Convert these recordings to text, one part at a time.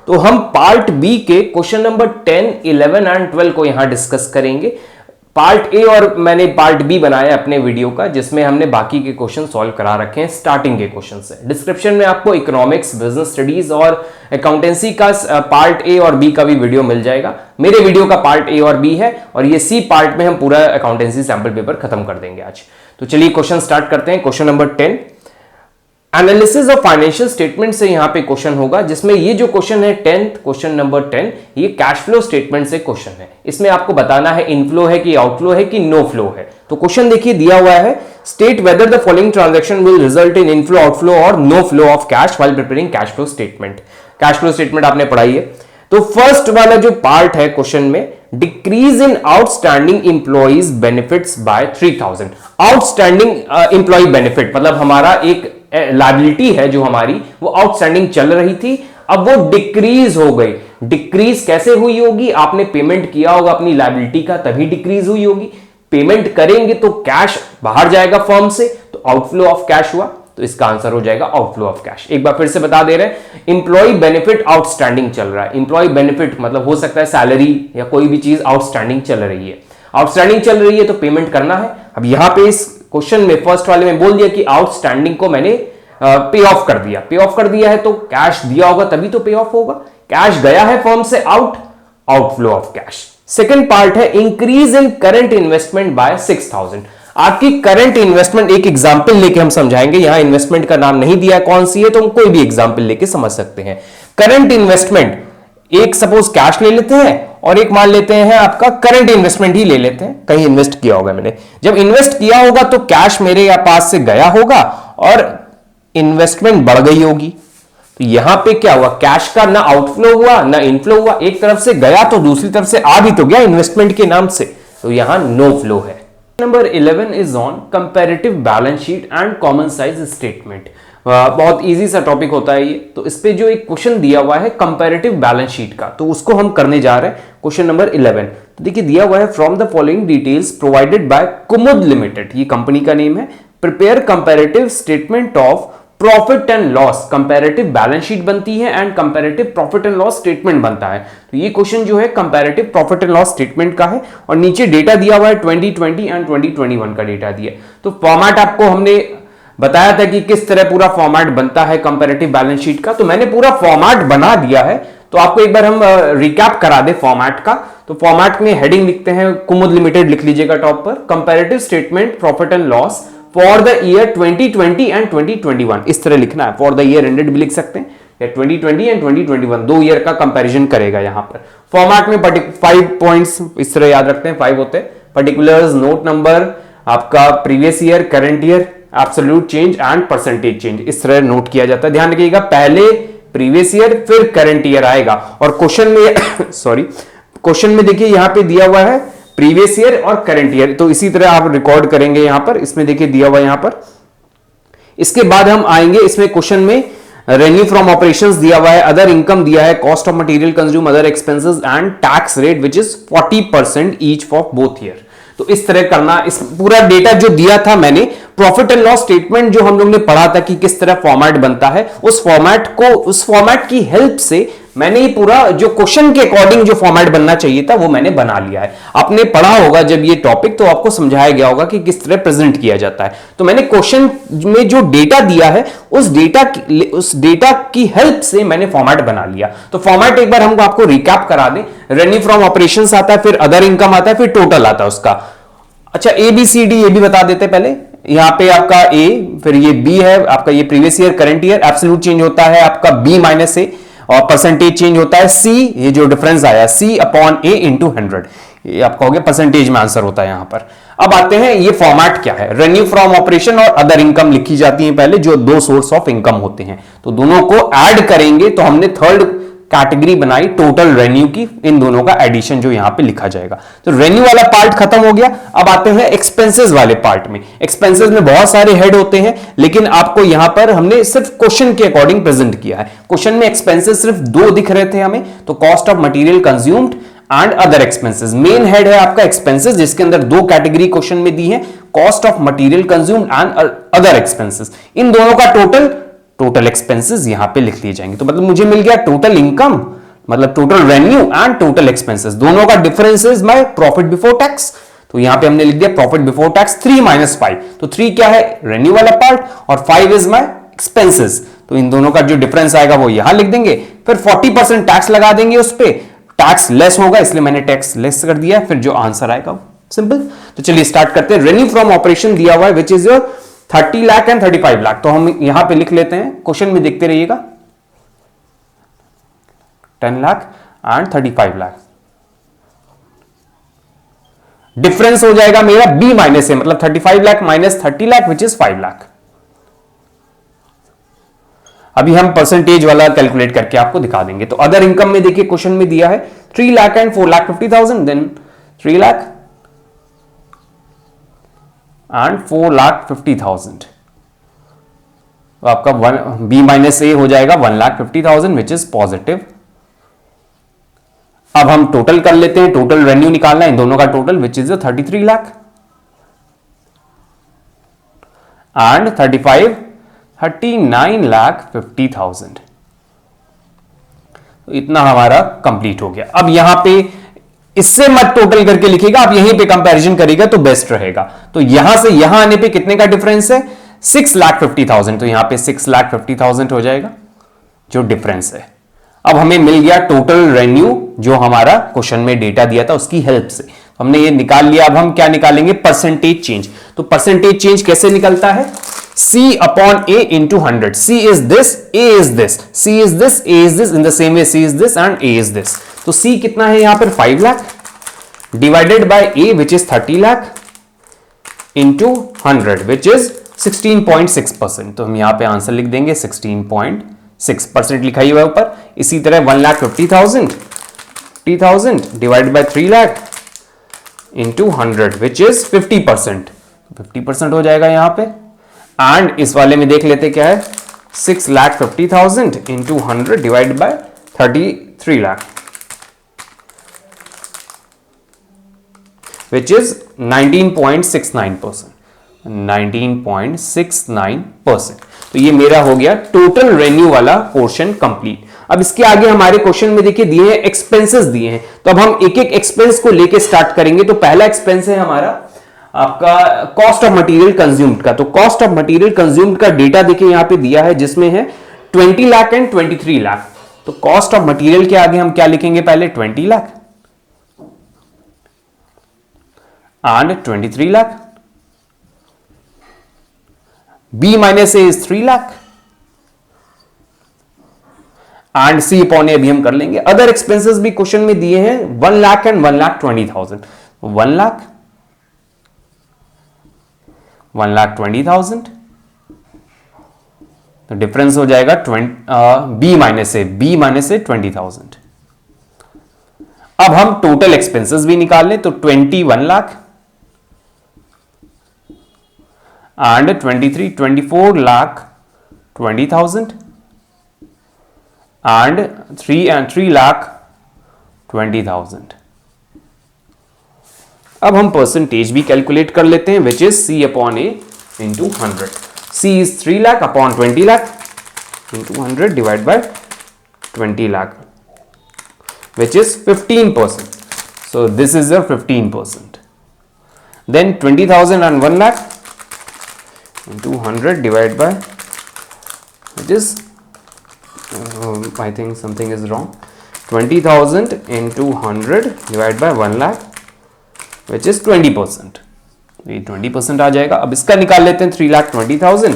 तो हम part B के क्वेश्चन नंबर 10, 11 एंड 12 को यहां डिस्कस करेंगे। पार्ट ए और मैंने पार्ट बी बनाया अपने वीडियो का, जिसमें हमने बाकी के क्वेश्चन सॉल्व करा रखे हैं स्टार्टिंग के क्वेश्चन से। डिस्क्रिप्शन में आपको इकोनॉमिक्स, बिजनेस स्टडीज और अकाउंटेंसी का पार्ट ए और बी का भी वीडियो मिल जाएगा। मेरे वीडियो का पार्ट ए और बी है, और ये सी पार्ट में हम पूरा अकाउंटेंसी सैंपल पेपर खत्म कर देंगे आज। तो चलिए क्वेश्चन स्टार्ट करते हैं। Question number 10, analysis of financial statement से यहां पे क्वेश्चन होगा, जिसमें ये जो क्वेश्चन है 10th क्वेश्चन नंबर 10, ये कैश फ्लो स्टेटमेंट से क्वेश्चन है। इसमें आपको बताना है इनफ्लो है कि आउटफ्लो है कि नो फ्लो है। तो क्वेश्चन देखिए दिया हुआ है, state whether the following transaction will result in inflow, outflow और no flow of cash while preparing cash flow statement. Cash flow statement आपने पढ़ाई है। तो फर्स्ट वाला जो पार्ट है क्वेश्चन में, decrease in outstanding employees benefits by 3000। Outstanding employee benefit मतलब हमारा एक लायबिलिटी है जो हमारी वो आउटस्टैंडिंग चल रही थी, अब वो डिक्रीज हो गई। डिक्रीज कैसे हुई होगी? आपने पेमेंट किया होगा अपनी लायबिलिटी का, तभी डिक्रीज हुई होगी। पेमेंट करेंगे तो कैश बाहर जाएगा फर्म से, तो आउटफ्लो ऑफ कैश हुआ। तो इसका आंसर हो जाएगा आउटफ्लो ऑफ कैश। एक बार फिर से बता दे रहे हैं, इंप्लॉय बेनिफिट आउटस्टैंडिंग चल रहा है। इंप्लॉय बेनिफिट मतलब हो सकता है सैलरी या कोई भी चीज आउटस्टैंडिंग चल रही है। आउटस्टैंडिंग चल रही है तो पेमेंट करना है। अब यहां पे इस क्वेश्चन में फर्स्ट वाले में बोल दिया कि आउटस्टैंडिंग को मैंने पे ऑफ कर दिया। पे ऑफ कर दिया है तो कैश दिया होगा तभी तो पे ऑफ होगा। कैश गया है फर्म से out, outflow of cash. Second part है increase in current investment by 6000। आपकी करंट इन्वेस्टमेंट, एक एग्जांपल लेके हम समझाएंगे। यहां इन्वेस्टमेंट का नाम नहीं दिया कौन सी है, तो हम कोई भी एग्जांपल लेके समझ सकते हैं। करंट इन्वेस्टमेंट, एक सपोज कैश ले लेते हैं और एक मान लेते हैं आपका करंट इन्वेस्टमेंट ही ले लेते हैं। कहीं इन्वेस्ट किया होगा मैंने, जब इन्वेस्ट किया होगा तो कैश मेरे पास से गया होगा और इन्वेस्टमेंट बढ़ गई होगी। तो यहां पे क्या हुआ? कैश का ना आउटफ्लो हुआ ना इनफ्लो हुआ। एक तरफ से गया तो दूसरी तरफ से आ भी तो गया इन्वेस्टमेंट के नाम से, तो यहां नो फ्लो है। Number 11 is on comparative balance sheet and common size statement. बहुत इजी सा टॉपिक होता है ये। तो इस पे जो एक क्वेश्चन दिया हुआ है कंपैरेटिव बैलेंस शीट का, तो उसको हम करने जा रहे हैं। क्वेश्चन नंबर 11, तो देखिए दिया हुआ है, from the following details provided by Kumud limited, ये कंपनी का नेम है, prepare comparative statement of profit and loss. Comparative balance sheet बनती है and comparative profit and loss statement बनता है। तो ये क्वेश्चन जो है comparative profit and loss statement का है, और नीचे डेटा दिया हुआ है 2020 एंड 2021 का डेटा दिया। तो फॉर्मेट आपको हमने बताया था कि किस तरह पूरा फॉर्मेट बनता है कंपैरेटिव बैलेंस शीट का, तो मैंने पूरा फॉर्मेट बना दिया है। तो आपको एक बार हम रिकैप करा दे फॉर्मेट का। तो फॉर्मेट में हेडिंग लिखते हैं कुमुद लिमिटेड, लिख लीजिएगा टॉप पर, comparative statement profit and loss for the year 2020 and 2021, इस तरह लिखना है। फॉर द ईयर एंडेड भी लिख सकते हैं, या 2020 एंड 2021, दो ईयर का कंपैरिजन करेगा यहां पर। फॉर्मेट में 5 पॉइंट्स इस तरह याद रखते हैं, 5 होते हैं। पर्टिकुलर्स, नोट नंबर, आपका previous year, current year, absolute change and percentage change, इस तरह नोट किया जाता है। ध्यान रखिएगा, पहले प्रीवियस ईयर फिर करंट ईयर आएगा। और क्वेश्चन में सॉरी, क्वेश्चन में देखिए यहां पे दिया हुआ है प्रीवियस ईयर और करंट ईयर, तो इसी तरह आप रिकॉर्ड करेंगे यहां पर। इसमें देखिए दिया हुआ यहां पर। इसके बाद हम आएंगे, इसमें क्वेश्चन में रेवेन्यू फ्रॉम ऑपरेशंस दिया हुआ है, अदर इनकम दिया है, cost of material consume, other expenses and tax rate which is 40% each for both year. तो इस तरह करना। इस पूरा डेटा जो दिया था मैंने, प्रॉफिट एंड लॉस स्टेटमेंट जो हम लोग ने पढ़ा था कि किस तरह फॉर्मेट बनता है, उस फॉर्मेट की हेल्प से मैंने ये पूरा जो क्वेश्चन के अकॉर्डिंग जो फॉर्मेट बनना चाहिए था वो मैंने बना लिया है। आपने पढ़ा होगा जब ये टॉपिक, तो आपको समझाया गया होगा कि किस तरह प्रेजेंट किया जाता है। तो मैंने क्वेश्चन में जो डेटा दिया है उस डेटा की हेल्प से मैंने फॉर्मेट बना लिया। तो फॉर्मेट एक बार हम आपको रिकैप करा दें। रेवेन्यू फ्रॉम ऑपरेशंस आता है, फिर अदर इनकम आता है, फिर टोटल आता है उसका। अच्छा, ABCD ये भी बता देते पहले। यहां पे आपका A, फिर ये B है आपका, ये previous year, current year, absolute change होता है आपका B माइनस A, और परसेंटेज चेंज होता है C, ये जो डिफरेंस आया C अपॉन A इंटू 100, ये आपका हो गया परसेंटेज में आंसर होता है यहां पर। अब आते हैं ये फॉर्मेट क्या है। रेवेन्यू फ्रॉम ऑपरेशन और अदर इनकम लिखी जाती है पहले, जो दो सोर्स ऑफ इनकम होते हैं, तो दोनों को ऐड करेंगे तो हमने थर्ड कैटेगरी बनाई टोटल रेवेन्यू की। इन दोनों का एडिशन जो यहां पे लिखा जाएगा। तो रेवेन्यू वाला पार्ट खत्म हो गया। अब आते हैं एक्सपेंसेस वाले पार्ट में। एक्सपेंसेस में बहुत सारे हेड होते हैं, लेकिन आपको यहां पर हमने सिर्फ क्वेश्चन के अकॉर्डिंग प्रेजेंट किया है। क्वेश्चन में एक्सपेंसेस सिर्फ 2 दिख रहे थे हमें, तो cost of material consumed and other expenses. Main head है आपका एक्सपेंसेस, जिसके अंदर 2 कैटेगरी क्वेश्चन में दी है, cost of material consumed and other expenses. इन दोनों का टोटल एक्सपेंसेस यहां पे लिख लिए जाएंगे। तो मतलब मुझे मिल गया टोटल इनकम मतलब total revenue and total expenses, दोनों का difference is my profit before tax. तो यहां पे हमने लिख दिया प्रॉफिट बिफोर टैक्स 3 माइनस 5। तो 3 क्या है, रेवेन्यू वाला पार्ट, और 5 इज माय एक्सपेंसेस। तो इन दोनों का जो डिफरेंस आएगा वो यहां लिख देंगे, फिर 40% टैक्स लगा देंगे उस पे, टैक्स लेस होगा इसलिए मैंने टैक्स लेस कर दिया, फिर जो आंसर आएगा सिंपल। तो चलिए स्टार्ट करते हैं। रेवेन्यू फ्रॉम ऑपरेशन दिया हुआ है which is your 30 lakh and 35 lakh. तो हम यहां पे लिख लेते हैं, क्वेश्चन में देखते रहिएगा, 10 लाख एंड 35 लाख। डिफरेंस हो जाएगा मेरा बी माइनस ए, मतलब 35 lakh minus 30 lakh which is 5 lakh. अभी हम परसेंटेज वाला कैलकुलेट करके आपको दिखा देंगे। तो अदर इनकम में देखिए क्वेश्चन में दिया है 3 lakh and 4,50,000, then 3 lakh and 4,50,000। तो आपका बी माइनस ए हो जाएगा 1,50,000 विच इज पॉजिटिव। अब हम टोटल कर लेते हैं, टोटल रेवेन्यू निकालना है इन दोनों का total which is 33 lakh and 35 39,50,000। तो इतना हमारा कंप्लीट हो गया। अब यहां पे इससे मत टोटल करके लिखिएगा, आप यहीं पे कंपैरिजन करिएगा तो बेस्ट रहेगा। तो यहां से यहां आने पे कितने का डिफरेंस है, 6,50,000। तो यहां पे 6,50,000 हो जाएगा जो डिफरेंस है। अब हमें मिल गया टोटल रेवेन्यू जो हमारा क्वेश्चन में डेटा दिया था उसकी हेल्प से, हमने ये निकाल लिया। अब हम क्या निकालेंगे, परसेंटेज चेंज। तो परसेंटेज चेंज कैसे निकलता है, C upon A into 100. C is this, A is this, C is this, A is this, in the same way C is this and A is this. तो C कितना है यहां पर 5 lakh divided by A which is 30 lakh into 100 which is 16.6%. तो हम यहां पे answer लिख देंगे 16.6% लिखा हुआ है ऊपर। इसी तरह 1,50,000 divided by 3 lakh into 100 which is 50%. 50% हो जाएगा यहां पे। एंड इस वाले में देख लेते क्या है, 6,50,000 into 100 divide bye 33 lakh which is 19.69%। 19.69%। तो ये मेरा हो गया टोटल रेवेन्यू वाला पोर्शन कंप्लीट। अब इसके आगे हमारे क्वेश्चन में देखिए दिए हैं एक्सपेंसेस दिए हैं, तो अब हम एक एक एक्सपेंस को लेके स्टार्ट करेंगे। तो पहला एक्सपेंस है हमारा आपका कॉस्ट ऑफ मटेरियल कंज्यूम्ड का। तो कॉस्ट ऑफ मटेरियल कंज्यूम्ड का डेटा देखिए यहां पे दिया है जिसमें है 20 लाख एंड 23 लाख। तो कॉस्ट ऑफ मटेरियल के आगे हम क्या लिखेंगे, पहले 20 lakh and 23 lakh. B minus A is 3 lakh and C upon A भी हम कर लेंगे। अदर एक्सपेंसेस भी क्वेश्चन में दिए हैं 1 लाख एंड 1,20,000। 1 लाख 1,20,000। तो डिफरेंस हो जाएगा बी माइनस ए 20,000। अब हम टोटल एक्सपेंसेस भी निकाल लें। तो 21 लाख एंड 24 लाख 20,000 एंड 3 लाख 20,000। अब हम परसेंटेज भी कैलकुलेट कर लेते हैं which is C upon A into 100। C is 3 lakh upon 20 lakh into 100 divide by 20 lakh which is 15%। So this is 15%। Then 20,000 and 1 lakh into 100 divide by which is I think something is wrong. 20,000 into 100 divided by 1 lakh which is 20%. ये 20% आ जाएगा। अब इसका निकाल लेते हैं 3,20,000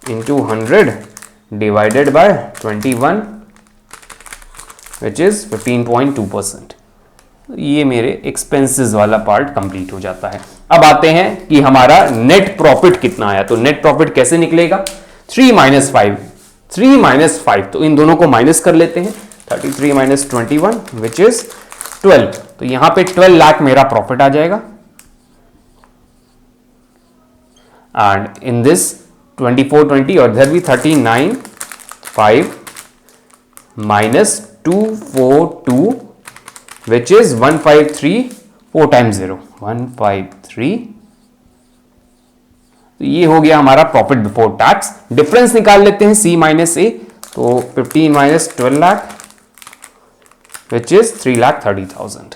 into 100 divided by 21 which is 15.2%. ये मेरे expenses वाला पार्ट कंप्लीट हो जाता है। अब आते हैं कि हमारा नेट प्रॉफिट कितना आया। तो नेट प्रॉफिट कैसे निकलेगा, 3 माइनस 5, 3 माइनस 5, तो इन दोनों को माइनस कर लेते हैं। 33 माइनस 21 विच इज 12। तो यहां पे 12 लाख मेरा प्रॉफिट आ जाएगा। एंड इन दिस 2420 और इधर भी 39 5 माइनस 242 विच इज 153 4 टाइम्स 0 153। तो ये हो गया हमारा प्रॉफिट बिफोर टैक्स। डिफरेंस निकाल लेते हैं C माइनस ए। तो 15 माइनस 12 लाख which is 3,30,000.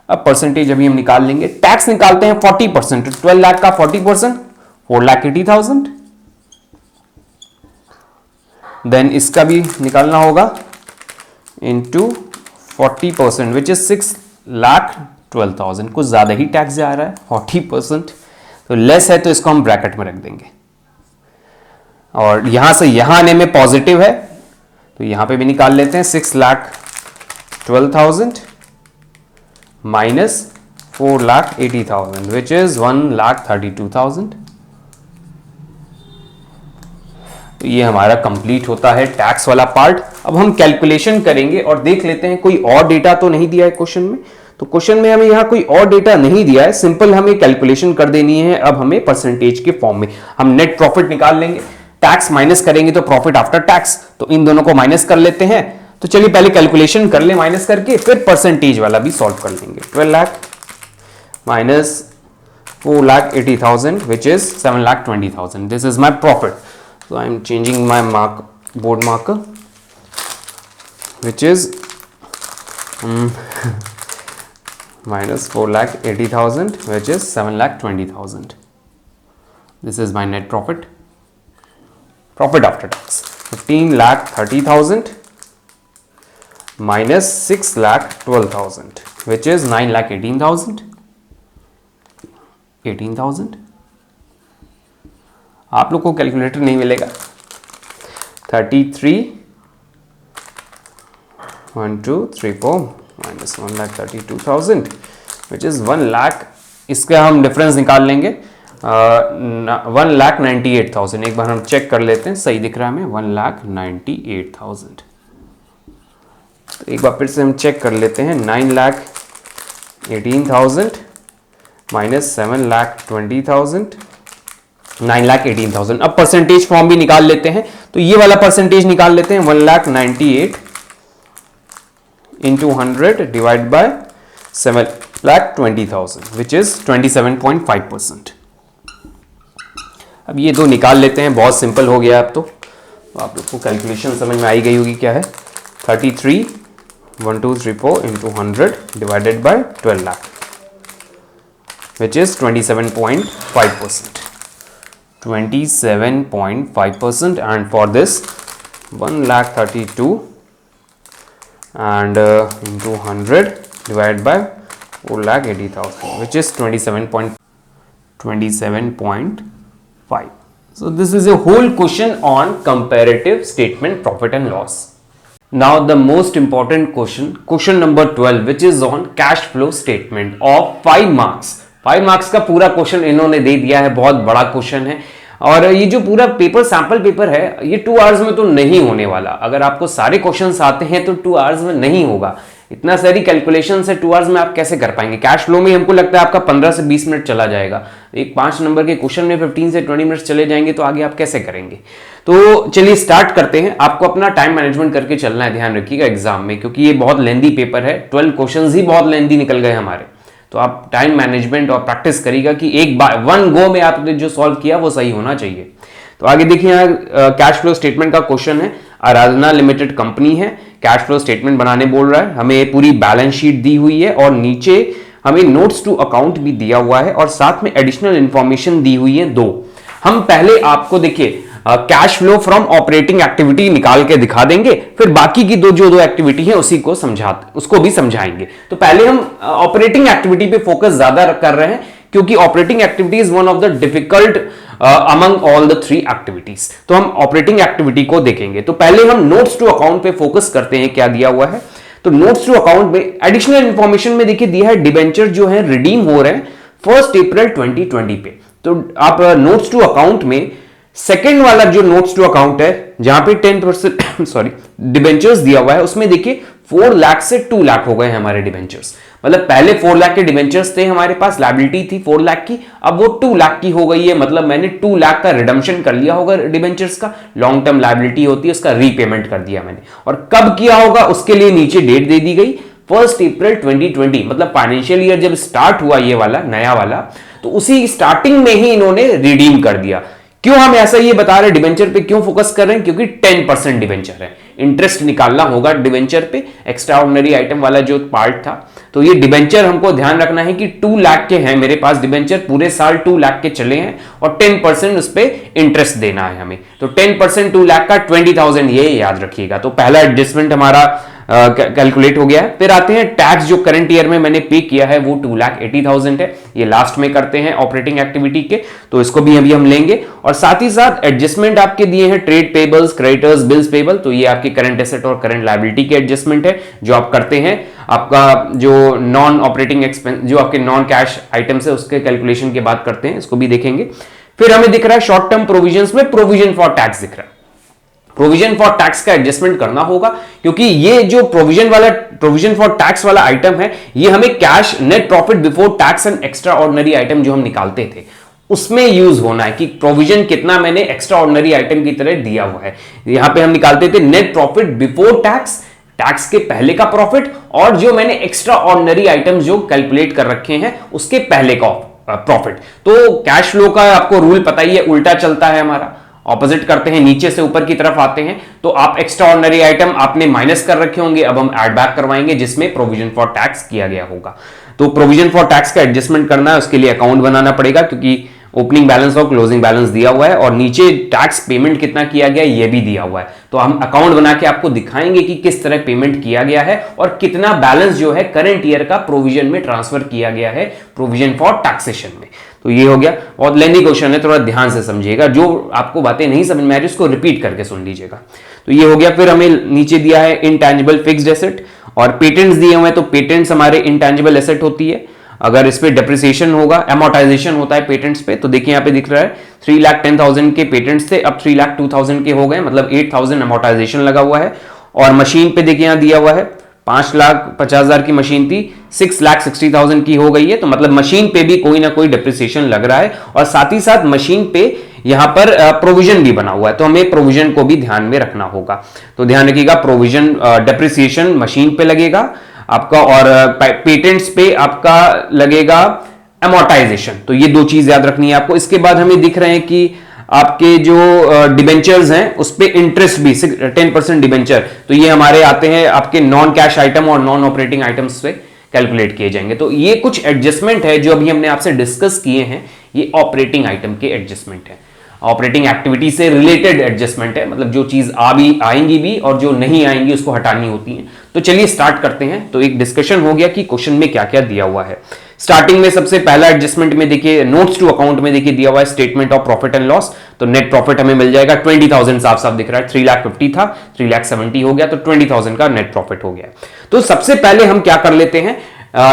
अब परसेंटेज अभी हम निकाल लेंगे, टैक्स निकालते हैं 40%, 12 लाख का 40% 4,80,000. देन इसका भी निकालना होगा इंटू 40% विच इज 6,12,000. कुछ ज्यादा ही टैक्स जा रहा है, 40% तो लेस है, तो इसको हम ब्रैकेट में रख देंगे. और यहां से यहां आने में पॉजिटिव है, तो यहां पे भी निकाल लेते हैं 6,12,000 माइनस 4,80,000 विच इज 1,32,000. तो ये हमारा कंप्लीट होता है टैक्स वाला पार्ट. अब हम कैलकुलेशन करेंगे और देख लेते हैं कोई और डेटा तो नहीं दिया है क्वेश्चन में. तो क्वेश्चन में हमें यहां कोई और डेटा नहीं दिया है, सिंपल हमें कैलकुलेशन कर देनी है. अब हमें परसेंटेज के फॉर्म में हम नेट प्रॉफिट निकाल लेंगे, टैक्स माइनस करेंगे तो प्रॉफिट आफ्टर टैक्स, तो इन दोनों को माइनस कर लेते हैं. तो चलिए पहले कैलकुलेशन कर ले माइनस करके, फिर परसेंटेज वाला भी सॉल्व कर लेंगे. 12 lakh minus 4,80,000 which is 7,20,000. This is my profit. So I am changing my board marker, which is minus 4,80,000 which is 7,20,000. This is my net profit. Profit after tax 15,30,000 minus 6,12,000 which is 9,18,000. 18,000. आप लोग को calculator नहीं मिलेगा. 33 1 2 3 4 minus 1,32,000 which is 1 lakh. इसका हम difference निकाल लेंगे 1,98,000. एक बार हम चेक कर लेते हैं, सही दिख रहा है हमें 1,98,000. तो एक बार फिर से हम चेक कर लेते हैं 9,18,000 माइनस 7,20,000 9,18,000. अब परसेंटेज फॉर्म भी निकाल लेते हैं, तो ये वाला परसेंटेज निकाल लेते हैं 1,98,000 into 100 divide bye 7,20,000 which is 27.5%. अब ये दो निकाल लेते हैं, बहुत सिंपल हो गया. अब तो आप लोग को कैलकुलेशन समझ में आई गई होगी क्या है. 33 1 2 3 4 into 100 divided by 12 lakh which is 27.5%. 27.5%. and for this 1,32,000 and into 100 divided by 4,80,000 which is 27.5. So this is a whole question on comparative statement profit and loss. Now the most important question number 12 which is on cash flow statement of 5 marks. 5 marks का पूरा question इन्होंने दे दिया है, बहुत बड़ा question है. और ये जो पूरा पेपर सैंपल पेपर है ये 2 आवर्स में तो नहीं होने वाला. अगर आपको सारे क्वेश्चंस आते हैं तो 2 आवर्स में नहीं होगा. इतना सारी कैलकुलेशन से 2 आवर्स में आप कैसे कर पाएंगे. कैश फ्लो में हमको लगता है आपका 15 से 20 मिनट चला जाएगा. एक 5 नंबर के क्वेश्चन में 15 से 20 मिनट चले जाएंगे, तो आगे आप कैसे करेंगे. तो चलिए स्टार्ट करते हैं. आपको अपना टाइम मैनेजमेंट करके चलना है, ध्यान रखिएगा एग्जाम में, क्योंकि ये बहुत लेंदी पेपर है. 12 क्वेश्चन ही बहुत लेंदी निकल गए हमारे. तो आप टाइम मैनेजमेंट और प्रैक्टिस करिएगा कि एक बार 1 गो में आपने जो सॉल्व किया वो सही होना चाहिए. तो आगे देखिए, यहाँ कैश फ्लो स्टेटमेंट का क्वेश्चन है. आराधना लिमिटेड कंपनी है, कैश फ्लो स्टेटमेंट बनाने बोल रहा है. हमें पूरी बैलेंस शीट दी हुई है और नीचे हमें नोट्स टू अकाउंट भी दिया हुआ है और साथ में एडिशनल इंफॉर्मेशन दी हुई है 2. हम पहले आपको देखिए cash flow from operating activity निकाल के दिखा देंगे, फिर बाकी की दो एक्टिविटी है उसको भी समझाएंगे. तो पहले हम ऑपरेटिंग एक्टिविटी पे फोकस ज्यादा कर रहे हैं, क्योंकि operating activity is one of the difficult among all the 3 activities. तो हम ऑपरेटिंग एक्टिविटी को देखेंगे. तो पहले हम नोट्स टू अकाउंट पे फोकस करते हैं. क्या दिया हुआ है, तो नोट्स टू अकाउंट में एडिशनल इंफॉर्मेशन में देखिए दिया है डिबेंचर जो है रिडीम हो रहे हैं 1 अप्रैल 2020 पे. तो आप नोट्स टू अकाउंट में सेकेंड वाला जो नोट्स टू अकाउंट है जहां पे 10% डिबेंचर्स दिया हुआ है, उसमें देखिए 4 लाख से 2 लाख हो गए हैं हमारे डिबेंचर्स. मतलब पहले 4 लाख के डिबेंचर्स थे हमारे पास, लायबिलिटी थी 4 लाख की, अब वो 2 लाख की हो गई है. मतलब मैंने 2 लाख का रिडम्पशन कर लिया होगा डिबेंचर्स का. लॉन्ग टर्म लायबिलिटी होती है, उसका रीपेमेंट कर दिया मैंने. और कब किया होगा उसके लिए नीचे डेट दे दी गई 1 अप्रैल 2020. मतलब फाइनेंशियल ईयर जब स्टार्ट हुआ ये वाला नया वाला, तो उसी स्टार्टिंग में ही इन्होंने रिडीम कर दिया. क्यों हम ऐसा ये बता रहे हैं, डिबेंचर पे क्यों फोकस कर रहे हैं? क्योंकि 10% डिबेंचर है, इंटरेस्ट निकालना होगा डिबेंचर पे, एक्स्ट्रा ऑर्डिनरी आइटम वाला जो पार्ट था। तो ये डिबेंचर हमको ध्यान रखना है कि 2 लाख के हैं मेरे पास डिबेंचर, पूरे साल 2 लाख के चले हैं और 10% उस पर इंटरेस्ट देना है हमें। तो 10% 2 लाख का 20,000, ये याद रखिएगा। तो पहला एडजस्टमेंट हमारा कैलकुलेट हो गया है। फिर आते हैं टैक्स, जो करंट ईयर में मैंने पे किया है वो 2,80,000 है, ये लास्ट में करते हैं ऑपरेटिंग एक्टिविटी के, तो इसको भी अभी हम लेंगे। और साथ ही साथ एडजस्टमेंट आपके दिए हैं trade payables, creditors, bills payable, तो ये आपके करंट एसेट और करंट लायबिलिटी के एडजस्टमेंट है जो आप करते हैं। आपका जो नॉन ऑपरेटिंग एक्सपेंस, जो आपके नॉन कैश आइटम्स है उसके कैलकुलेशन के बाद करते हैं, इसको भी देखेंगे। फिर हमें दिख रहा है शॉर्ट टर्म प्रोविजंस में प्रोविजन फॉर टैक्स दिख रहा है, प्रोविजन फॉर टैक्स का एडजस्टमेंट करना होगा, क्योंकि ये जो प्रोविजन फॉर टैक्स वाला आइटम है, ये हमें cash net profit before tax and extraordinary item जो हम निकालते थे उसमें यूज होना है कि प्रोविजन कितना मैंने एक्स्ट्रा ऑर्डिनरी आइटम की तरह दिया हुआ है। यहां पे हम निकालते थे net profit before tax, tax के पहले का प्रॉफिट, और जो मैंने एक्स्ट्रा ऑर्डिनरी आइटम जो कैलकुलेट कर रखे हैं उसके पहले का प्रॉफिट। तो कैश फ्लो का आपको रूल पता ही है, उल्टा चलता है हमारा, ऑपोजिट करते हैं, नीचे से ऊपर की तरफ आते हैं। तो आप एक्स्ट्रा ऑर्डिनरी आइटम आपने माइनस कर रखे होंगे, अब हम ऐड बैक करवाएंगे जिसमें प्रोविजन फॉर टैक्स किया गया होगा। तो प्रोविजन फॉर टैक्स का एडजस्टमेंट करना है, उसके लिए अकाउंट बनाना पड़ेगा, क्योंकि ओपनिंग बैलेंस और क्लोजिंग बैलेंस दिया हुआ है और नीचे टैक्स पेमेंट कितना किया गया ये भी दिया हुआ है। तो हम अकाउंट बना के आपको दिखाएंगे कि किस तरह पेमेंट किया गया है और कितना बैलेंस जो है करंट ईयर का प्रोविजन में ट्रांसफर किया गया है प्रोविजन फॉर टैक्सेशन में। तो ये हो गया, बहुत लेंथी क्वेश्चन है, थोड़ा ध्यान से समझिएगा, जो आपको बातें नहीं समझ में आ रही उसको रिपीट करके सुन लीजिएगा। तो ये हो गया। फिर हमें नीचे दिया है इनटैंजिबल फिक्स्ड एसेट और पेटेंट्स दिए हुए हैं, तो पेटेंट्स हमारे इनटैंजिबल एसेट होती है। अगर इस पे डेप्रिसिएशन होगा, एमोर्टाइजेशन होता है पेटेंट्स पे, तो देखिए यहाँ पे दिख रहा है 3,10,000 के पेटेंट्स थे, अब 3,02,000 के हो गए, मतलब 8,000 एमोर्टाइजेशन लगा हुआ है। और मशीन पे देखिए यहाँ दिया हुआ है 5,50,000 की मशीन थी, 6,60,000 की हो गई है, तो मतलब मशीन पे भी कोई ना कोई डेप्रिसिएशन लग रहा है। और साथ ही साथ मशीन पे यहां पर प्रोविजन भी बना हुआ है, तो हमें प्रोविजन को भी ध्यान में रखना होगा। तो ध्यान रखिएगा, प्रोविजन डेप्रिसिएशन मशीन पे लगेगा आपका और पेटेंट्स पे आपका लगेगा अमोर्टाइजेशन। तो ये दो चीज याद रखनी है आपको। इसके बाद हमें दिख रहे हैं कि आपके जो डिबेंचर्स हैं उस पे इंटरेस्ट भी 10% डिबेंचर, तो ये हमारे आते हैं आपके नॉन कैश आइटम और नॉन ऑपरेटिंग आइटम्स से कैलकुलेट किए जाएंगे। तो ये कुछ एडजस्टमेंट है जो अभी हमने आपसे डिस्कस किए हैं, ये ऑपरेटिंग आइटम के एडजस्टमेंट है, ऑपरेटिंग एक्टिविटी से रिलेटेड एडजस्टमेंट है, मतलब जो चीज आएंगी भी और जो नहीं आएंगी उसको हटानी होती है। तो चलिए स्टार्ट करते हैं। तो एक डिस्कशन हो गया कि क्वेश्चन में क्या क्या दिया हुआ है। स्टार्टिंग में सबसे पहला एडजस्टमेंट में देखिए नोट्स टू अकाउंट में देखिए दिया हुआ है statement of profit and loss. तो नेट प्रॉफिट हमें मिल जाएगा 20,000, साफ साफ दिख रहा है, 3,50,000 था, 3,70,000 हो गया, तो 20,000 का नेट प्रॉफिट हो गया। तो सबसे पहले हम क्या कर लेते हैं,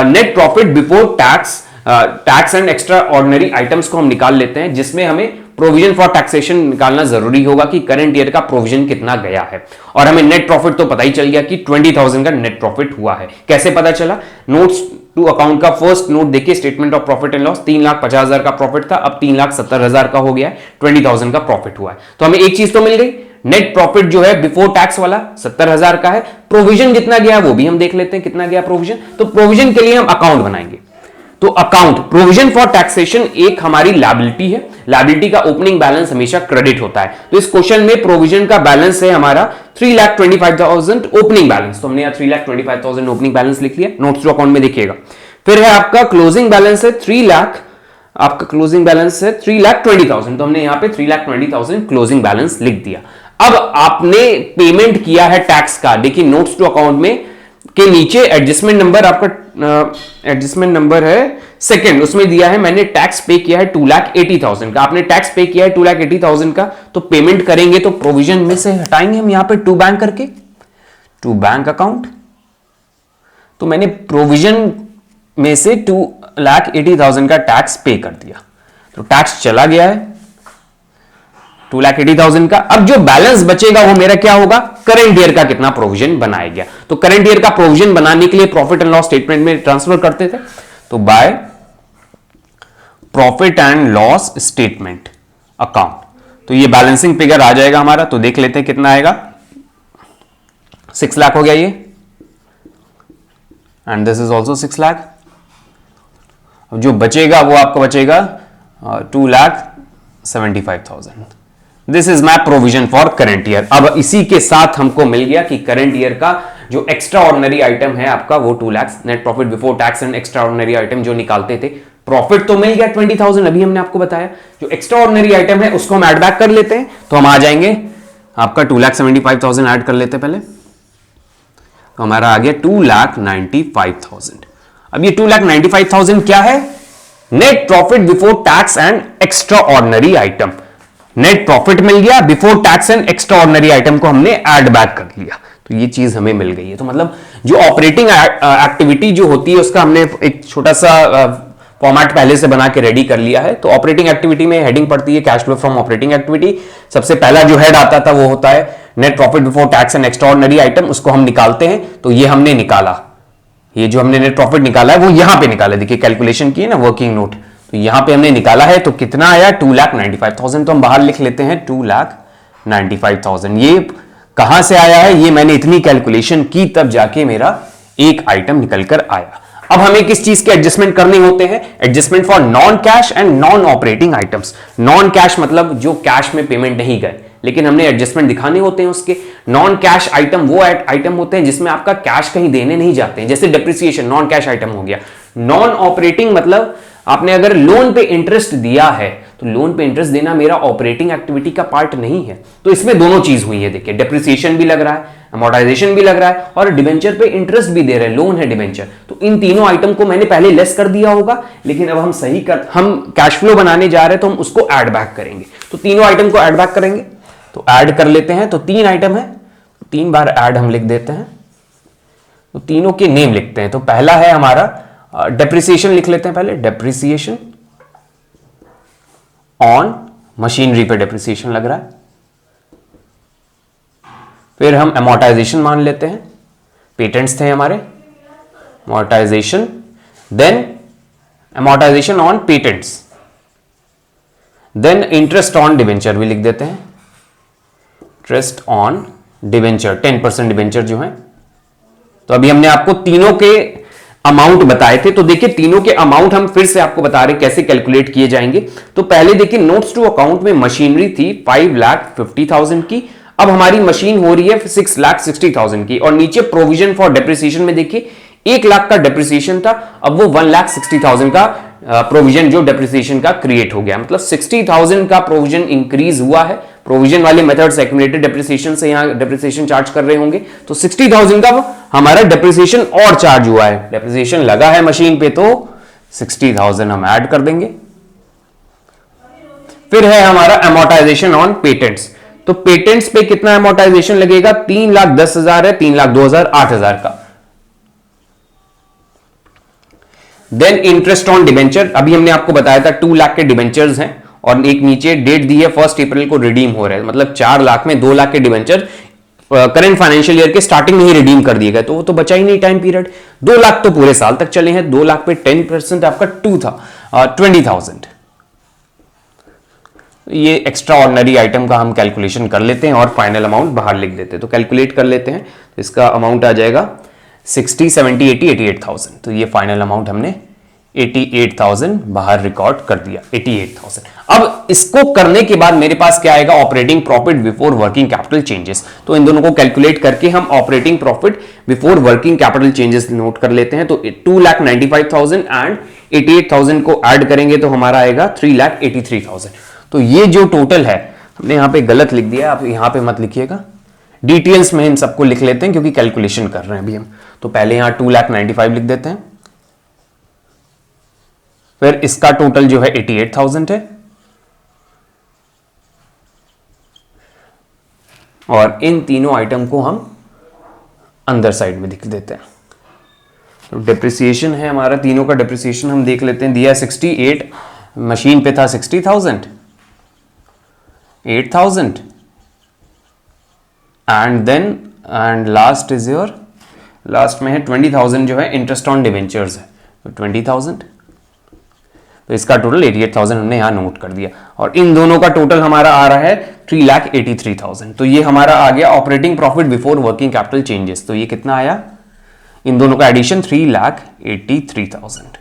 net profit before tax and extra ordinary items को हम निकाल लेते हैं, जिसमें हमें प्रोविजन फॉर टैक्सेशन निकालना जरूरी होगा कि करंट ईयर का प्रोविजन कितना गया है। और हमें नेट प्रॉफिट तो पता ही चल गया कि 20,000 का नेट प्रॉफिट हुआ है। कैसे पता चला, नोट्स टू अकाउंट का फर्स्ट नोट देखिए, statement of profit and loss, 3,50,000 का प्रॉफिट था, अब 3,70,000 का हो गया है, 20,000 का प्रॉफिट हुआ है। तो हमें एक चीज तो मिल गई, नेट प्रॉफिट जो है बिफोर टैक्स वाला 70,000 का है। प्रोविजन कितना गया वो भी हम देख लेते हैं, कितना गया प्रोविजन। तो प्रोविजन के लिए हम अकाउंट बनाएंगे। तो अकाउंट प्रोविजन फॉर टैक्सेशन एक हमारी लायबिलिटी है, लायबिलिटी का ओपनिंग बैलेंस हमेशा क्रेडिट होता है। तो इस क्वेश्चन में प्रोविजन का बैलेंस है हमारा 3,25,000 ओपनिंग बैलेंस, तो हमने यहां 3,25,000 ओपनिंग बैलेंस लिख लिया। नोट्स टू अकाउंट में देखिएगा। फिर है आपका क्लोजिंग बैलेंस है 3 लाख, आपका क्लोजिंग बैलेंस है 3,20,000, तो हमने यहां पे 3,20,000 क्लोजिंग बैलेंस लिख दिया। अब आपने पेमेंट किया है टैक्स का, देखिए नोट्स टू अकाउंट में के नीचे एडजस्टमेंट नंबर, आपका एडजस्टमेंट नंबर है सेकंड, उसमें दिया है मैंने टैक्स पे किया है 2,80,000 का। आपने टैक्स पे किया है 2,80,000 का, तो पेमेंट करेंगे तो प्रोविजन में से हटाएंगे हम यहां पे टू बैंक करके, टू बैंक अकाउंट। तो मैंने प्रोविजन में से 2,80,000 का टैक्स पे कर दिया, तो टैक्स चला गया है 2,80,000 का। अब जो बैलेंस बचेगा वो मेरा क्या होगा, करंट ईयर का कितना प्रोविजन बनाया गया। तो करंट ईयर का प्रोविजन बनाने के लिए प्रॉफिट एंड लॉस स्टेटमेंट में ट्रांसफर करते थे, तो by profit and loss statement account, तो ये बैलेंसिंग फिगर आ जाएगा हमारा। तो देख लेते हैं कितना आएगा, 6 लाख हो गया ये, and this is also 6 lakh. जो बचेगा वो आपका बचेगा 2,00,000 75,000। This is my provision for current year. अब इसी के साथ हमको मिल गया कि करंट ईयर का जो एक्स्ट्रा ऑर्डिनरी आइटम है आपका वो 2 lakh, net profit before tax and extraordinary item जो निकालते थे। प्रॉफिट तो मिल गया 20,000, अभी हमने आपको बताया। जो एक्स्ट्रा ऑर्डिनरी आइटम है उसको हम ऐड बैक कर लेते हैं, तो हम आ जाएंगे आपका 2,75,000 ऐड कर लेते हैं पहले, तो हमारा आ गया 2,95,000। अब ये 2,95,000 क्या है? Net profit before tax and extraordinary item. Net profit मिल गया, before tax and extraordinary item को हमने ऐड बैक कर लिया, तो ये चीज हमें मिल गई है। तो मतलब जो ऑपरेटिंग एक्टिविटी जो होती है उसका हमने एक छोटा सा फॉर्मेट पहले से बना के रेडी कर लिया है। तो ऑपरेटिंग एक्टिविटी में हेडिंग पड़ती है cash flow from operating activity. सबसे पहला जो हेड आता था वो होता है net profit before tax and extraordinary item, उसको हम निकालते हैं। तो ये हमने निकाला, ये जो हमने नेट प्रॉफिट निकाला है वो यहां पे निकाला, देखिए कैलकुलेशन की है ना वर्किंग नोट, तो यहां पे हमने निकाला है। तो कितना आया? 2,95,000। तो हम बाहर लिख लेते हैं 2,95,000। ये कहां से आया है? ये मैंने इतनी कैलकुलेशन की तब जाके मेरा एक आइटम निकलकर आया। अब हमें किस चीज के एडजस्टमेंट करने होते हैं? Adjustment for non cash and non operating items. Non cash मतलब जो कैश में पेमेंट नहीं गए, लेकिन हमने एडजस्टमेंट दिखाने होते हैं उसके। नॉन कैश आइटम वो आइटम होते हैं जिसमें आपका कैश कहीं देने नहीं जाते हैं, जैसे डिप्रिसिएशन नॉन कैश आइटम हो गया। नॉन ऑपरेटिंग मतलब आपने अगर लोन पे इंटरेस्ट दिया है तो लोन पे इंटरेस्ट देना मेरा ऑपरेटिंग एक्टिविटी का पार्ट नहीं है। तो इसमें दोनों चीज हुई है, देखिए डिप्रिसिएशन भी लग रहा है, अमोर्टाइजेशन भी लग रहा है और डिबेंचर पे इंटरेस्ट भी दे रहे हैं, लोन है डिबेंचर। तो इन तीनों आइटम को मैंने पहले लेस कर दिया होगा, लेकिन अब हम कैश फ्लो बनाने जा रहे हैं तो हम उसको ऐड बैक करेंगे। तो तीनों आइटम को ऐड बैक करेंगे, तो ऐड कर लेते हैं। तो 3 आइटम है, 3 बार ऐड हम लिख देते हैं। तो तीनों के नेम लिखते हैं। तो पहला है हमारा डेप्रिसिएशन, लिख लेते हैं पहले, डेप्रिसिएशन ऑन मशीनरी पे डेप्रिसिएशन लग रहा है। फिर हम अमोर्टाइजेशन मान लेते हैं, पेटेंट्स थे हमारे, amortisation, then amortisation on patents, then interest on debenture भी लिख देते हैं, इंटरेस्ट ऑन डिबेंचर 10% डिबेंचर जो है। तो अभी हमने आपको तीनों के अमाउंट बताए थे, तो देखिए तीनों के अमाउंट हम फिर से आपको बता रहे कैसे कैलकुलेट किए जाएंगे। तो पहले देखिए नोट्स टू अकाउंट में मशीनरी थी 5,50,000 की, अब हमारी मशीन हो रही है 6,60,000 की, और नीचे प्रोविजन फॉर डेप्रिसिएशन में देखिए 1 लाख का डेप्रिसिएशन था, अब वो 1,60,000 का प्रोविजन जो डेप्रिसिएशन का क्रिएट हो गया, मतलब 60,000 का प्रोविजन इंक्रीज हुआ है। प्रोविजन वाले मेथड से एक्यूमुलेटेड डेप्रिसिएशन से यहां डेप्रिसिएशन चार्ज कर रहे होंगे, तो 60,000 का हमारा डेप्रिसिएशन और चार्ज हुआ है। डेप्रिसिएशन लगा है मशीन पे तो 60,000 हम ऐड कर देंगे। फिर है हमारा अमोर्टाइजेशन ऑन पेटेंट्स। तो पेटेंट्स पे कितना अमोर्टाइजेशन लगेगा? 3,10,000 है, 3,02,000 8,000 का। देन इंटरेस्ट ऑन डिबेंचर, अभी हमने आपको बताया था 2 लाख के डिबेंचर्स हैं और एक नीचे डेट दी है 1 अप्रैल को रिडीम हो रहे हैं, मतलब 4 लाख में 2 लाख के डिबेंचर करंट फाइनेंशियल ईयर के स्टार्टिंग में ही रिडीम कर दिए गए, तो वो तो बचा ही नहीं टाइम पीरियड। 2 लाख तो पूरे साल तक चले हैं, 2 लाख पे 10% आपका 2 था 20,000। ये एक्स्ट्रा ऑर्डिनरी आइटम का हम कैलकुलेशन कर लेते हैं और फाइनल अमाउंट बाहर लिख देते हैं। तो कैलकुलेट कर लेते हैं, तो इसका अमाउंट आ जाएगा 60, 70, 80, 88,000। तो ये फाइनल अमाउंट हमने 88,000 बाहर रिकॉर्ड कर दिया, 88,000। अब इसको करने के बाद मेरे पास क्या आएगा? Operating profit before working capital changes. तो इन दोनों को कैलकुलेट करके हम operating profit before working capital changes note कर लेते हैं। तो 2,95,000 एंड 88,000 को ऐड करेंगे तो हमारा आएगा 3,83,000। तो ये जो टोटल है, हमने यहां पे गलत लिख दिया, आप यहां पे मत लिखिएगा, डिटेल्स में इन सबको लिख लेते हैं क्योंकि कैलकुलेशन कर रहे हैं अभी हम। तो पहले यहां 2,95,000 लिख देते हैं, फिर इसका टोटल जो है 88,000 है, और इन तीनों आइटम को हम अंदर साइड में लिख देते हैं। तो डिप्रिसिएशन है हमारा, तीनों का डिप्रिसिएशन हम देख लेते हैं। दिया 68, मशीन पे था 60,000, 8,000 and then and last is your, last में है 20,000 जो है इंटरेस्ट ऑन डिबेंचर्स है, तो 20,000। तो इसका टोटल 88,000 हमने यहां नोट कर दिया, और इन दोनों का टोटल हमारा आ रहा है 3,83,000। तो ये हमारा आ गया operating profit before working capital changes. तो ये कितना आया? इन दोनों का एडिशन 3,83,000।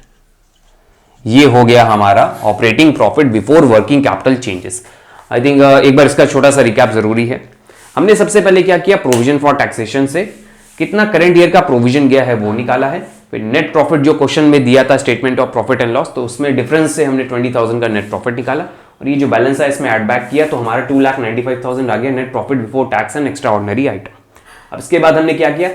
ये हो गया हमारा operating profit before working capital changes. I think एक बार इसका छोटा सा रिकैप जरूरी है। हमने सबसे पहले क्या किया, प्रोविजन फॉर टैक्सेशन से कितना करंट ईयर का प्रोविजन गया है वो निकाला है। फिर नेट प्रॉफिट जो क्वेश्चन में दिया था statement of profit and loss, तो उसमें डिफरेंस से हमने 20,000 का नेट प्रॉफिट निकाला और ये जो बैलेंस है इसमें ऐड बैक किया तो हमारा 2,95,000 आ गया net profit before tax and extraordinary item. अब इसके बाद हमने क्या किया,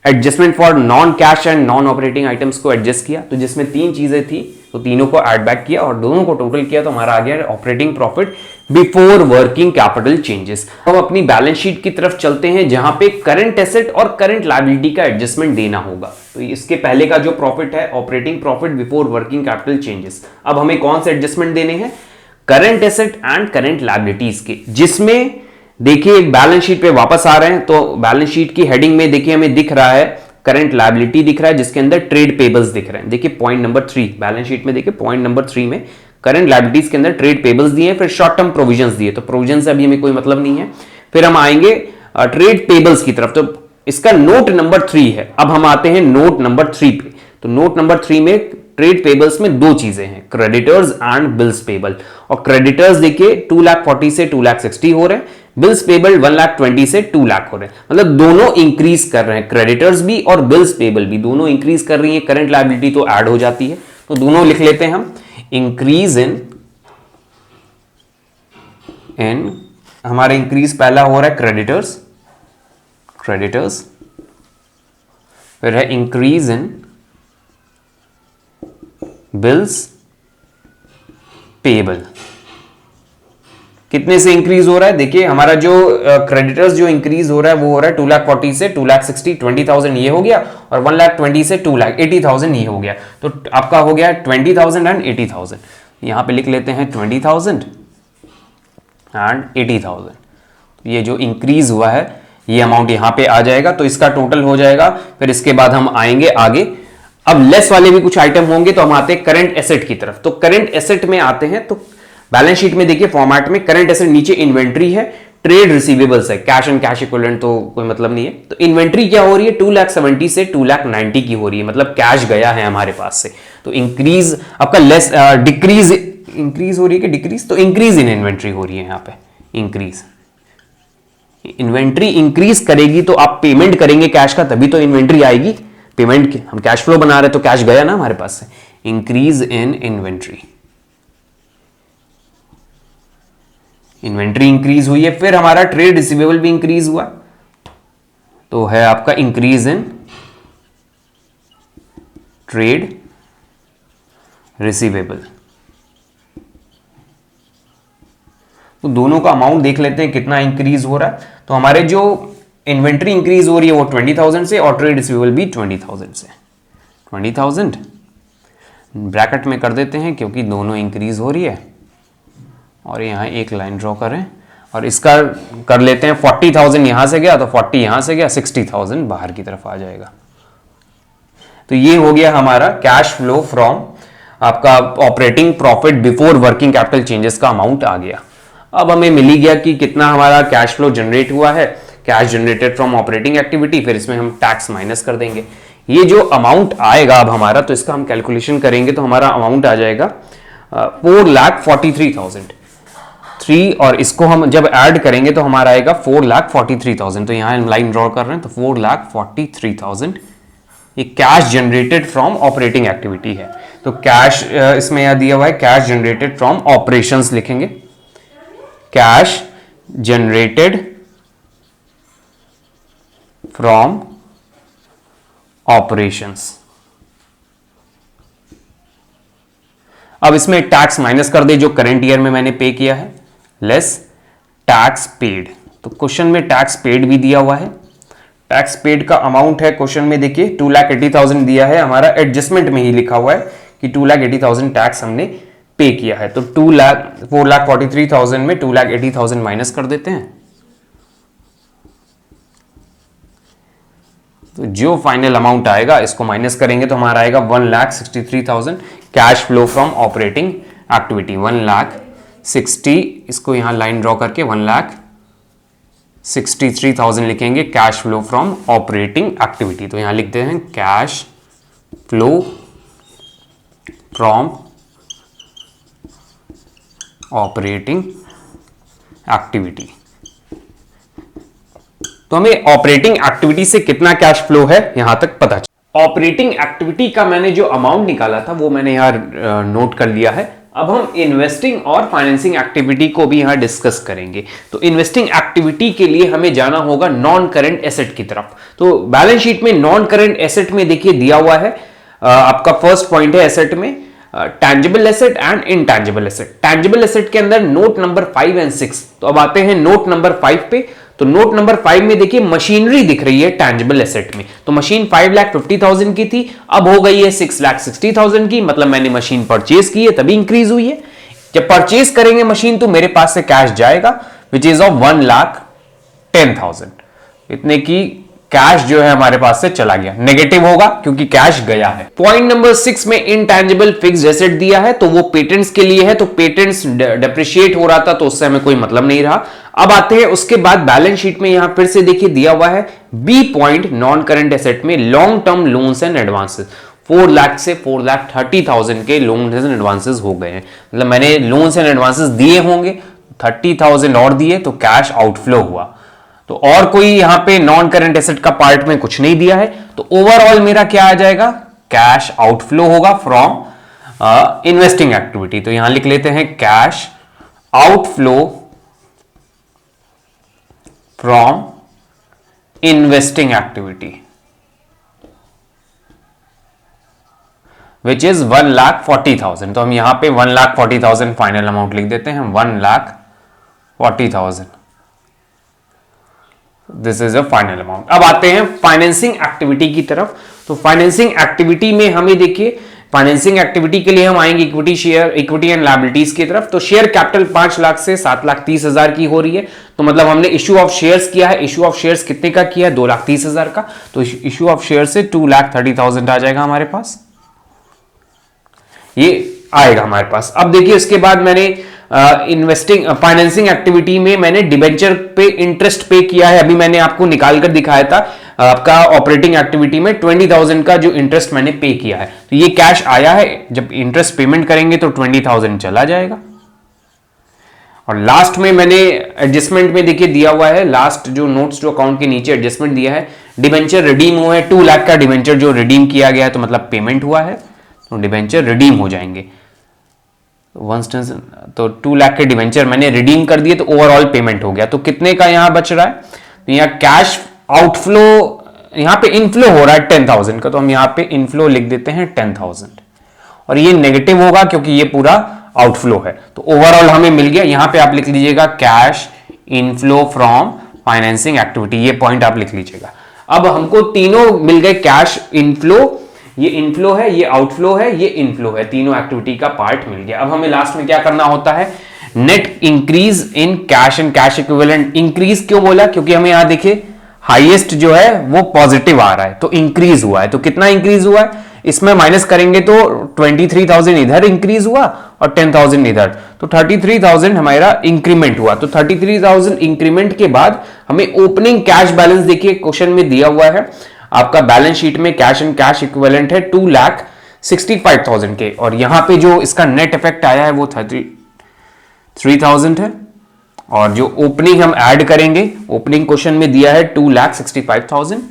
adjustment for non cash and non operating items को एडजस्ट किया, तो जिसमें 3 चीजें थी तो तीनों को ऐड बैक किया और दोनों को टोटल किया तो हमारा आ गया operating profit before working capital changes. हम अपनी बैलेंस शीट की तरफ चलते हैं जहां पे करंट एसेट और करंट लायबिलिटी का एडजस्टमेंट देना होगा। तो इसके पहले का जो प्रॉफिट है operating profit before working capital changes, अब हमें कौन से एडजस्टमेंट देने हैं, current asset and current liabilities के, जिसमें देखिए एक बैलेंस शीट पे वापस आ रहे हैं तो बैलेंस शीट की हेडिंग में देखिए हमें दिख रहा है करंट लायबिलिटी दिख रहा है जिसके अंदर ट्रेड पेबल्स दिख रहे हैं। देखिए पॉइंट नंबर 3 बैलेंस शीट में, देखिए पॉइंट नंबर 3 में करंट लायबिलिटीज के अंदर ट्रेड पेबल्स दिए, फिर शॉर्ट टर्म प्रोविजंस दिए, तो प्रोविजन से अभी हमें कोई मतलब नहीं है। फिर हम आएंगे ट्रेड पेबल्स की तरफ, तो इसका नोट नंबर 3 है। अब हम आते हैं नोट नंबर 3 पे, तो नोट नंबर 3 में ट्रेड पेबल्स में 2 चीजें हैं, क्रेडिटर्स एंड बिल्स पेबल। और क्रेडिटर्स देखिए 2,40,000 से 2,60,000 हो रहे हैं, बिल्स पेबल 1,20,000 से 2,00,000 हो रहे हैं, मतलब दोनों इंक्रीज कर रहे हैं, क्रेडिटर्स भी और बिल्स पेबल भी दोनों इंक्रीज कर रही है। करंट लायबिलिटी तो ऐड हो जाती है, तो दोनों लिख लेते हैं हम, इंक्रीज इन हमारा इंक्रीज पहला हो रहा है क्रेडिटर्स, फिर है इंक्रीज इन बिल्स पेबल। कितने से इंक्रीज हो रहा है, देखिए हमारा जो क्रेडिटर्स जो इंक्रीज हो रहा है वो हो रहा है 2,40,000 से 2,60,000, 20,000 ये हो गया, और 1,20,000 से 2,80,000 ये हो गया, तो आपका हो गया 20,000 एंड 80,000। यहां पे लिख लेते हैं 20,000 एंड 80,000। ये जो इंक्रीज हुआ है ये अमाउंट यहां पे आ जाएगा, तो इसका टोटल हो जाएगा। फिर इसके बाद हम आएंगे आगे, अब लेस वाले भी कुछ आइटम होंगे, तो हम आते हैं करंट एसेट की तरफ। तो करंट एसेट में आते हैं, तो बैलेंस शीट में देखिए फॉर्मेट में करंट एसेट नीचे इन्वेंट्री है, ट्रेड रिसीवेबल्स है, कैश एंड कैश इक्विवेलेंट तो कोई मतलब नहीं है। तो इन्वेंट्री क्या हो रही है, 2,70,000 से 2,90,000 की हो रही है, मतलब कैश गया है हमारे पास से। तो इंक्रीज आपका लेस डिक्रीज, इंक्रीज हो रही है कि डिक्रीज, तो इंक्रीज इन इन्वेंट्री हो रही है यहाँ पे, इंक्रीज इन्वेंट्री इंक्रीज करेगी तो आप पेमेंट करेंगे कैश का, तभी तो इन्वेंट्री आएगी। पेमेंट की हम कैश फ्लो बना रहे तो कैश गया ना हमारे पास से, increase in inventory, inventory increase हुई है। फिर हमारा ट्रेड रिसीवेबल भी इंक्रीज हुआ, तो है आपका इंक्रीज इन ट्रेड रिसीवेबल। तो दोनों का अमाउंट देख लेते हैं कितना इंक्रीज हो रहा है। तो हमारे जो इन्वेंट्री इंक्रीज हो रही है वो 20,000 से और ट्रेड रिसीवेबल भी 20,000 से, 20,000 ब्रैकेट में कर देते हैं क्योंकि दोनों इंक्रीज हो रही है, और यहां एक लाइन ड्रॉ करें और इसका कर लेते हैं 40,000 यहां से गया तो 40 यहां से गया, 60,000 बाहर की तरफ आ जाएगा। तो ये हो गया हमारा कैश फ्लो फ्रॉम आपका operating profit before working capital changes का अमाउंट आ गया। अब हमें मिल ही गया कि कितना हमारा कैश फ्लो जनरेट हुआ है, cash generated from operating activity, फिर इसमें हम टैक्स माइनस कर देंगे। ये जो अमाउंट आएगा अब हमारा, तो इसका हम कैलकुलेशन करेंगे तो हमारा अमाउंट आ जाएगा 4,43,000 3, और इसको हम जब ऐड करेंगे तो हमारा आएगा 4,43,000। तो यहां हम लाइन ड्रॉ कर रहे हैं, तो 4,43,000 ये cash generated from operating activity है। तो कैश इसमें यहां दिया हुआ है कैश जनरेटेड फ्रॉम ऑपरेशंस, लिखेंगे कैश जनरेटेड फ्रॉम ऑपरेशंस। अब इसमें टैक्स माइनस कर दे जो करंट ईयर में मैंने पे किया है, लेस टैक्स पेड। तो क्वेश्चन में टैक्स पेड भी दिया हुआ है, टैक्स पेड का अमाउंट है क्वेश्चन में देखिए 2,80,000 दिया है, हमारा एडजस्टमेंट में ही लिखा हुआ है कि 2,80,000 टैक्स हमने पे किया है। तो 4,43,000 में 2,80,000 माइनस कर देते हैं, तो जो फाइनल अमाउंट आएगा इसको माइनस करेंगे तो हमारा आएगा 1,63,000 cash flow from operating activity. 1,60,000 इसको यहां लाइन ड्रॉ करके 1,63,000 लिखेंगे cash flow from operating activity. तो यहां लिखते हैं cash flow from operating activity. तो हमें ऑपरेटिंग एक्टिविटी से कितना कैश फ्लो है यहां तक पता चला। ऑपरेटिंग एक्टिविटी का मैंने जो अमाउंट निकाला था वो मैंने यार नोट कर लिया है। अब हम इन्वेस्टिंग और फाइनेंसिंग एक्टिविटी को भी यहां डिस्कस करेंगे। तो इन्वेस्टिंग एक्टिविटी के लिए हमें जाना होगा नॉन करंट एसेट की तरफ। तो बैलेंस शीट में नॉन करंट एसेट में देखिए दिया हुआ है, आपका फर्स्ट पॉइंट है एसेट में tangible asset and intangible asset. Tangible asset के अंदर नोट नंबर 5 एंड 6। तो अब आते हैं नोट नंबर 5 पे। तो नोट नंबर 5 में देखिए मशीनरी दिख रही है टैंजिबल एसेट में। तो मशीन 5,50,000 की थी, अब हो गई है 6,60,000 की, मतलब मैंने मशीन परचेज की है तभी इंक्रीज हुई है। जब परचेज करेंगे मशीन तो मेरे पास से कैश जाएगा विच इज ऑफ 1,10,000। इतने की कैश जो है हमारे पास से चला गया, नेगेटिव होगा क्योंकि कैश गया है। पॉइंट नंबर 6 में इनटैंजिबल फिक्स्ड एसेट दिया है, तो वो पेटेंट्स के लिए है। तो पेटेंट्स डेप्रिशिएट हो रहा था तो उससे हमें कोई मतलब नहीं रहा। अब आते हैं उसके बाद बैलेंस शीट में यहां फिर से देखिए दिया हुआ है B point non current asset में long term loans and advances. 4 lakh से 4,30,000 के लोन्स एंड एडवांसेस हो गए हैं। मतलब मैंने लोन्स एंड एडवांसेस दिए होंगे, 30,000 और दिए तो कैश आउटफ्लो हुआ। तो और कोई यहां पे नॉन करंट एसेट का पार्ट में कुछ नहीं दिया है। तो ओवरऑल मेरा क्या आ जाएगा, कैश आउटफ्लो होगा फ्रॉम इन्वेस्टिंग एक्टिविटी। तो यहां लिख लेते हैं cash outflow from investing activity which is 1,40,000। तो हम यहां पे 1,40,000 फाइनल अमाउंट लिख देते हैं, 1,40,000। This is a final amount. अब आते हैं फाइनेंसिंग एक्टिविटी की तरफ। तो फाइनेंसिंग एक्टिविटी में हमें देखिए, फाइनेंसिंग एक्टिविटी के लिए हम आएंगे equity share, equity and liabilities की तरफ। तो शेयर कैपिटल 5 लाख से 7,30,000 की हो रही है। तो मतलब हमने इश्यू ऑफ शेयर्स किया है। इश्यू ऑफ शेयर्स कितने का किया है, 2,30,000 का। तो इश्यू ऑफ शेयर से 2,30,000 आ जाएगा हमारे पास, ये आएगा हमारे पास। अब देखिए उसके बाद मैंने इन्वेस्टिंग फाइनेंसिंग एक्टिविटी में मैंने डिबेंचर पे इंटरेस्ट पे किया है। अभी मैंने आपको निकाल कर दिखाया था आपका ऑपरेटिंग एक्टिविटी में 20,000 का जो इंटरेस्ट मैंने पे किया है। तो ये कैश आया है, जब इंटरेस्ट पेमेंट करेंगे तो 20,000 चला जाएगा। और लास्ट में मैंने एडजस्टमेंट में देखिए दिया हुआ है, लास्ट जो नोट्स जो अकाउंट के नीचे एडजस्टमेंट दिया है, डिबेंचर रिडीम हुआ है 2 लाख का डिबेंचर जो रिडीम किया गया है, तो मतलब पेमेंट हुआ है, तो डिबेंचर रिडीम हो जाएंगे। तो 2 लाख के डिवेंचर मैंने रिडीम कर दिए तो ओवरऑल पेमेंट हो गया। तो कितने का यहां बच रहा है, तो यहां कैश आउटफ्लो, यहां पे इनफ्लो हो रहा है 10,000 का, तो हम यहां पे इनफ्लो लिख देते हैं 10,000। और ये नेगेटिव होगा क्योंकि ये पूरा आउटफ्लो है। तो ओवरऑल हमें मिल गया, यहां पे आप लिख लीजिएगा cash inflow from financing activity, ये पॉइंट आप लिख लीजिएगा। अब हमको तीनों मिल गए, कैश इनफ्लो, ये इनफ्लो है, ये आउटफ्लो है, ये इनफ्लो है, तीनों एक्टिविटी का पार्ट मिल गया। अब हमें लास्ट में क्या करना होता है, net increase in cash and cash equivalent. Increase क्यों बोला, क्योंकि हमें यहां देखिए हाईएस्ट जो है वो पॉजिटिव आ रहा है, तो इंक्रीज हुआ है। तो कितना इंक्रीज हुआ है, इसमें माइनस करेंगे तो 23,000 इधर इंक्रीज हुआ और 10,000 इधर, तो 33,000 हमारा इंक्रीमेंट हुआ। तो 33,000 इंक्रीमेंट के बाद हमें ओपनिंग कैश बैलेंस देखिए क्वेश्चन में दिया हुआ है, आपका बैलेंस शीट में कैश एंड कैश इक्विवेलेंट है 2,65,000 के, और यहां पे जो इसका नेट इफेक्ट आया है वो 33,000 है। और जो ओपनिंग हम ऐड करेंगे, ओपनिंग क्वेश्चन में दिया है 2,65,000,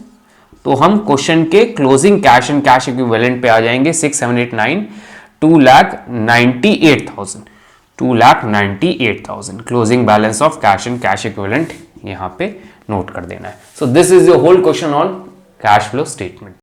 तो हम क्वेश्चन के closing cash and cash equivalent पे आ जाएंगे 6, 7, 8, 9, 2,98,000, 2,98,000 closing balance of cash and cash equivalent यहां पे नोट कर देना है। So this is your whole question on cash flow statement.